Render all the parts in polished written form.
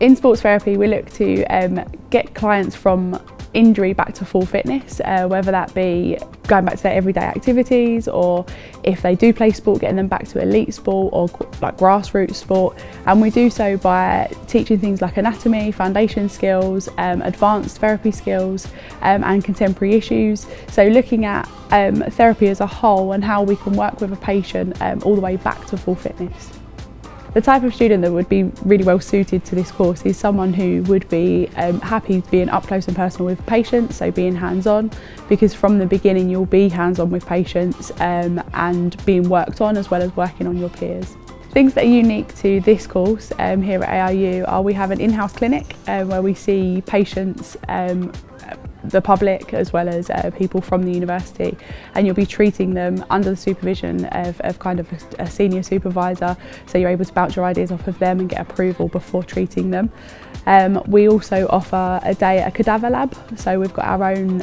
In sports therapy, we look to get clients from injury back to full fitness, whether that be going back to their everyday activities, or if they do play sport, getting them back to elite sport or like grassroots sport. And we do so by teaching things like anatomy, foundation skills, advanced therapy skills, and contemporary issues. So looking at therapy as a whole and how we can work with a patient all the way back to full fitness. The type of student that would be really well suited to this course is someone who would be happy being up close and personal with patients, so being hands-on, because from the beginning you'll be hands-on with patients and being worked on as well as working on your peers. Things that are unique to this course here at AIU are we have an in-house clinic where we see patients, the public as well as people from the university, and you'll be treating them under the supervision of kind of a senior supervisor, so you're able to bounce your ideas off of them and get approval before treating them. We also offer a day at a cadaver lab, so we've got our own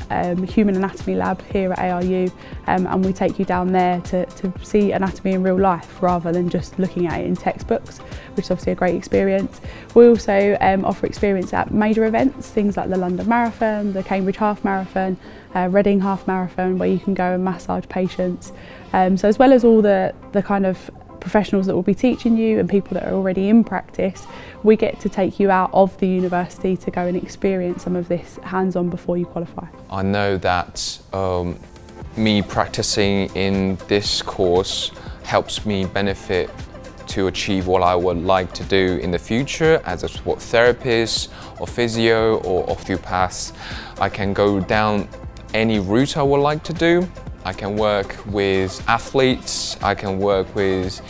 human anatomy lab here at AIU, and we take you down there to see anatomy in real life rather than just looking at it in textbooks, which is obviously a great experience. We also offer experience at major events, things like the London Marathon, the Cambridge Half Marathon, Reading Half Marathon, where you can go and massage patients. So as well as all the kind of professionals that will be teaching you and people that are already in practice, we get to take you out of the university to go and experience some of this hands-on before you qualify. I know that me practicing in this course helps me benefit to achieve what I would like to do in the future as a sport therapist or physio or osteopath. I can go down any route I would like to do. I can work with athletes, I can work with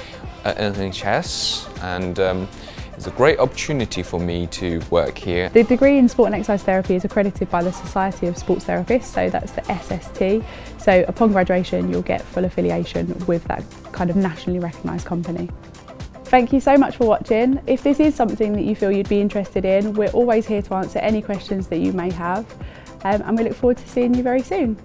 NHS, and it's a great opportunity for me to work here. The degree in sport and exercise therapy is accredited by the Society of Sports Therapists, so that's the SST. So upon graduation you'll get full affiliation with that kind of nationally recognised company. Thank you so much for watching. If this is something that you feel you'd be interested in, we're always here to answer any questions that you may have, and we look forward to seeing you very soon.